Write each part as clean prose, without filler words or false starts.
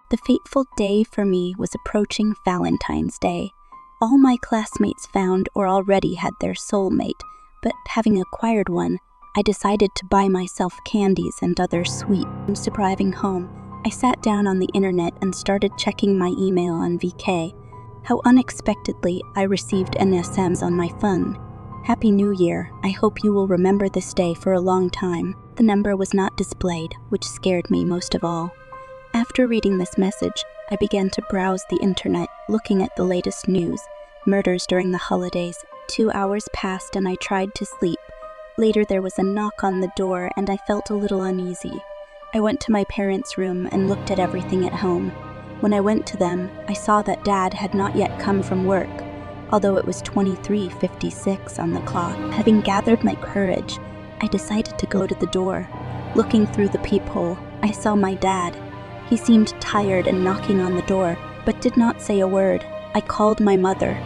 The fateful day for me was approaching Valentine's Day. All my classmates found or already had their soulmate, but having acquired one, I decided to buy myself candies and other sweets. Arriving home, I sat down on the internet and started checking my email on VK. How unexpectedly I received an SMS on my phone. Happy New Year. I hope you will remember this day for a long time. The number was not displayed, which scared me most of all. After reading this message, I began to browse the internet, looking at the latest news. Murders during the holidays. 2 hours passed and I tried to sleep. Later there was a knock on the door and I felt a little uneasy. I went to my parents' room and looked at everything at home. When I went to them, I saw that Dad had not yet come from work, although it was 23:56 on the clock. Having gathered my courage, I decided to go to the door. Looking through the peephole, I saw my dad. He seemed tired and knocking on the door, but did not say a word. I called my mother.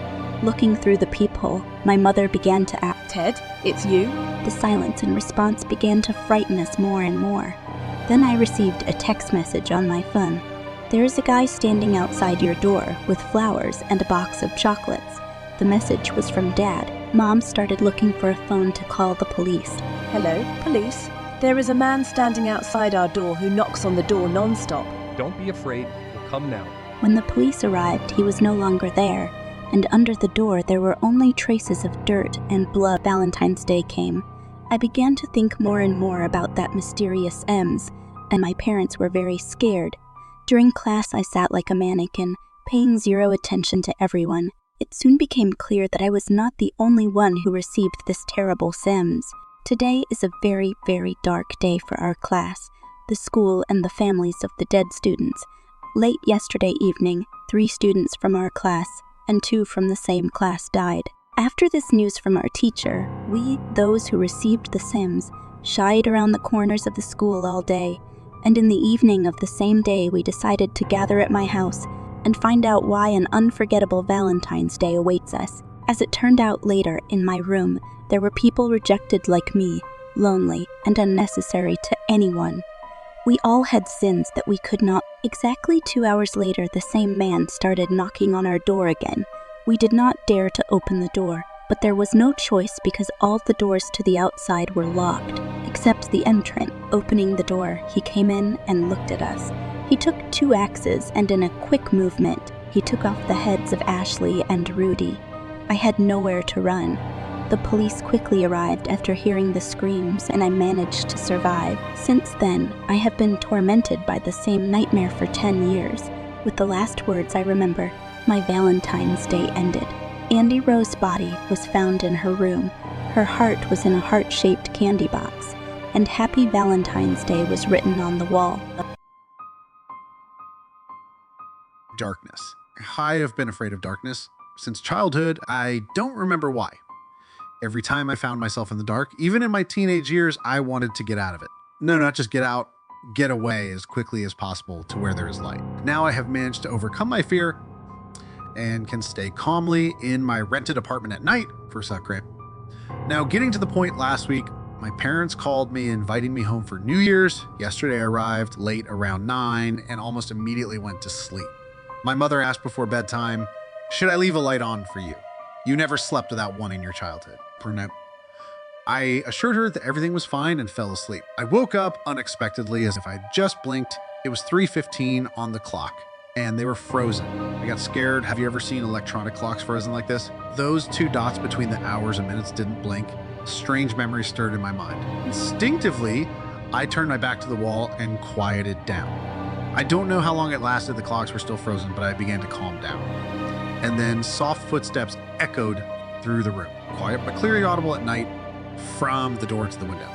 Looking through the peephole, my mother began to ask, "Ted, it's you?" The silence and response began to frighten us more and more. Then I received a text message on my phone. "There is a guy standing outside your door with flowers and a box of chocolates." The message was from Dad. Mom started looking for a phone to call the police. "Hello, police. There is a man standing outside our door who knocks on the door non-stop." Don't be afraid, we'll come now. When the police arrived, he was no longer there, and under the door there were only traces of dirt and blood. Valentine's Day came. I began to think more and more about that mysterious M's, and my parents were very scared. During class I sat like a mannequin, paying zero attention to everyone. It soon became clear that I was not the only one who received this terrible Sims. Today is a very, very dark day for our class, the school, and the families of the dead students. Late yesterday evening, 3 students from our class and 2 from the same class died. After this news from our teacher, we, those who received the Sims, shied around the corners of the school all day, and in the evening of the same day we decided to gather at my house and find out why an unforgettable Valentine's Day awaits us. As it turned out later, in my room, there were people rejected like me, lonely and unnecessary to anyone. We all had sins that we could not. Exactly 2 hours later, the same man started knocking on our door again. We did not dare to open the door, but there was no choice because all the doors to the outside were locked, except the entrant. Opening the door, he came in and looked at us. He took 2 axes and in a quick movement, he took off the heads of Ashley and Rudy. I had nowhere to run. The police quickly arrived after hearing the screams and I managed to survive. Since then, I have been tormented by the same nightmare for 10 years. With the last words I remember, my Valentine's Day ended. Andy Rose's body was found in her room. Her heart was in a heart-shaped candy box, and Happy Valentine's Day was written on the wall. Darkness. I have been afraid of darkness since childhood. I don't remember why. Every time I found myself in the dark, even in my teenage years, I wanted to get out of it. No, not just get out, get away as quickly as possible to where there is light. Now I have managed to overcome my fear and can stay calmly in my rented apartment at night for Sacre. Now, getting to the point last week, my parents called me inviting me home for New Year's. Yesterday I arrived late around 9 and almost immediately went to sleep. My mother asked before bedtime, "Should I leave a light on for you? You never slept without one in your childhood." I assured her that everything was fine and fell asleep. I woke up unexpectedly as if I just blinked. It was 3:15 on the clock and they were frozen. I got scared. Have you ever seen electronic clocks frozen like this? Those 2 dots between the hours and minutes didn't blink. Strange memories stirred in my mind. Instinctively, I turned my back to the wall and quieted down. I don't know how long it lasted. The clocks were still frozen, but I began to calm down. And then soft footsteps echoed through the room, quiet but clearly audible at night from the door to the window.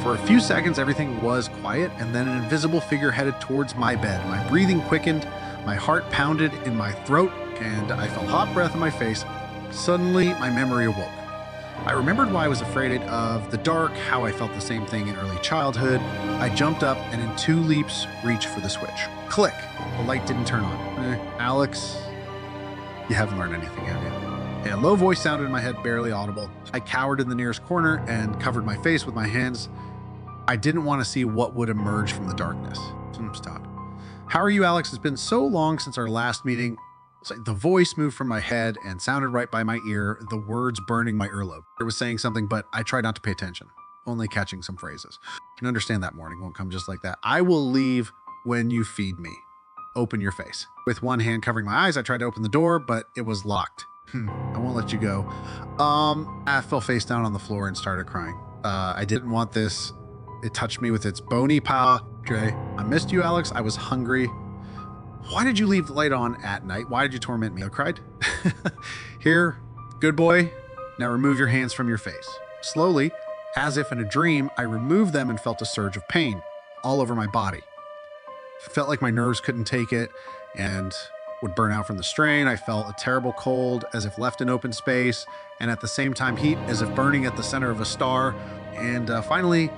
For a few seconds, everything was quiet, and then an invisible figure headed towards my bed. My breathing quickened, my heart pounded in my throat, and I felt hot breath in my face. Suddenly, my memory awoke. I remembered why I was afraid of the dark, how I felt the same thing in early childhood. I jumped up and in 2 leaps reached for the switch. Click! The light didn't turn on. Alex, you haven't learned anything, have you? A low voice sounded in my head, barely audible. I cowered in the nearest corner and covered my face with my hands. I didn't want to see what would emerge from the darkness. Stop. How are you, Alex? It's been so long since our last meeting. It's like the voice moved from my head and sounded right by my ear, the words burning my earlobe. It was saying something, but I tried not to pay attention, only catching some phrases. You can understand that morning won't come just like that. I will leave when you feed me. Open your face. With one hand covering my eyes, I tried to open the door, but it was locked. I won't let you go. I fell face down on the floor and started crying. I didn't want this. It touched me with its bony paw. Okay. I missed you, Alex. I was hungry. Why did you leave the light on at night? Why did you torment me? I cried. Here, good boy. Now remove your hands from your face. Slowly, as if in a dream, I removed them and felt a surge of pain all over my body. Felt like my nerves couldn't take it and would burn out from the strain. I felt a terrible cold as if left in open space, and at the same time heat as if burning at the center of a star. And finally,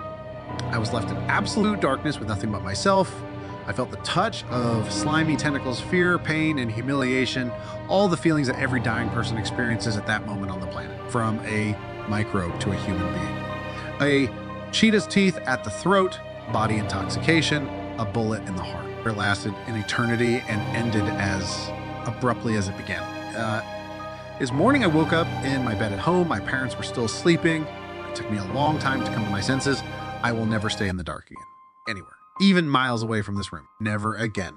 I was left in absolute darkness with nothing but myself. I felt the touch of slimy tentacles, fear, pain, and humiliation, all the feelings that every dying person experiences at that moment on the planet, from a microbe to a human being. A cheetah's teeth at the throat, body intoxication, a bullet in the heart. It lasted an eternity and ended as abruptly as it began. This morning I woke up in my bed at home. My parents were still sleeping. It took me a long time to come to my senses. I will never stay in the dark again, anywhere, even miles away from this room. Never again.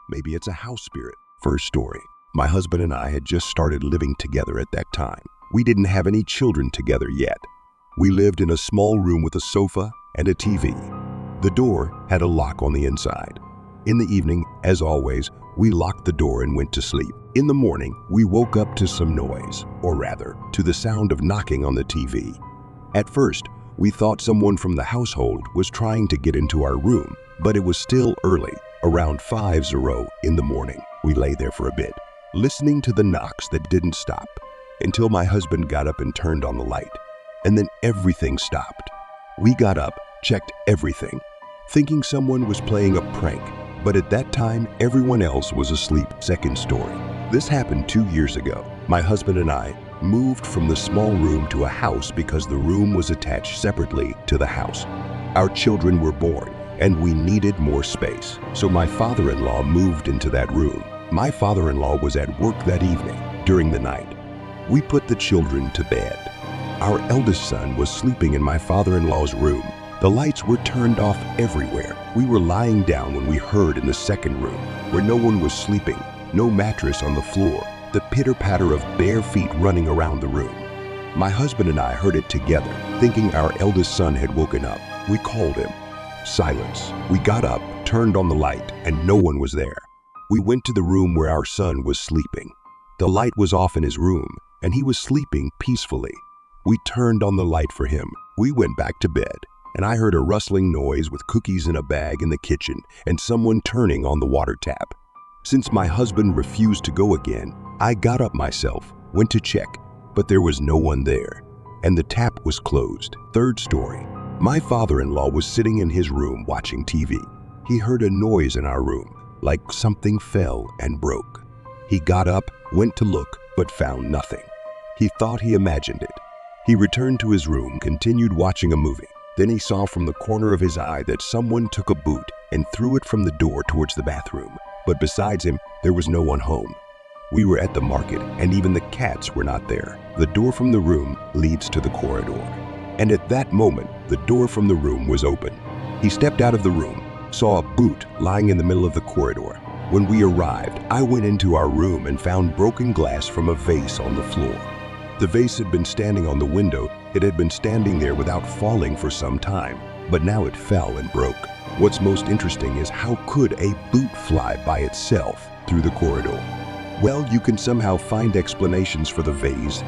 Maybe it's a house spirit. First story. My husband and I had just started living together at that time. We didn't have any children together yet. We lived in a small room with a sofa and a TV. The door had a lock on the inside. In the evening, as always, we locked the door and went to sleep. In the morning, we woke up to some noise, or rather, to the sound of knocking on the TV. At first, we thought someone from the household was trying to get into our room, but it was still early, around 5:00 in the morning. We lay there for a bit, listening to the knocks that didn't stop, until my husband got up and turned on the light. And then everything stopped. We got up, checked everything, thinking someone was playing a prank, but at that time, everyone else was asleep. Second story. This happened 2 years ago. My husband and I moved from the small room to a house because the room was attached separately to the house. Our children were born, and we needed more space, so my father-in-law moved into that room. My father-in-law was at work that evening, during the night. We put the children to bed. Our eldest son was sleeping in my father-in-law's room. The lights were turned off everywhere. We were lying down when we heard in the second room, where no one was sleeping, no mattress on the floor, the pitter-patter of bare feet running around the room. My husband and I heard it together, thinking our eldest son had woken up. We called him. Silence. We got up, turned on the light, and no one was there. We went to the room where our son was sleeping. The light was off in his room, and he was sleeping peacefully. We turned on the light for him. We went back to bed, and I heard a rustling noise with cookies in a bag in the kitchen and someone turning on the water tap. Since my husband refused to go again, I got up myself, went to check, but there was no one there, and the tap was closed. Third story. My father-in-law was sitting in his room watching TV. He heard a noise in our room, like something fell and broke. He got up, went to look, but found nothing. He thought he imagined it. He returned to his room, continued watching a movie. Then he saw from the corner of his eye that someone took a boot and threw it from the door towards the bathroom. But besides him, there was no one home. We were at the market, and even the cats were not there. The door from the room leads to the corridor. And at that moment, the door from the room was open. He stepped out of the room, saw a boot lying in the middle of the corridor. When we arrived, I went into our room and found broken glass from a vase on the floor. The vase had been standing on the window. It had been standing there without falling for some time, but now it fell and broke. What's most interesting is how could a boot fly by itself through the corridor? Well, you can somehow find explanations for the vase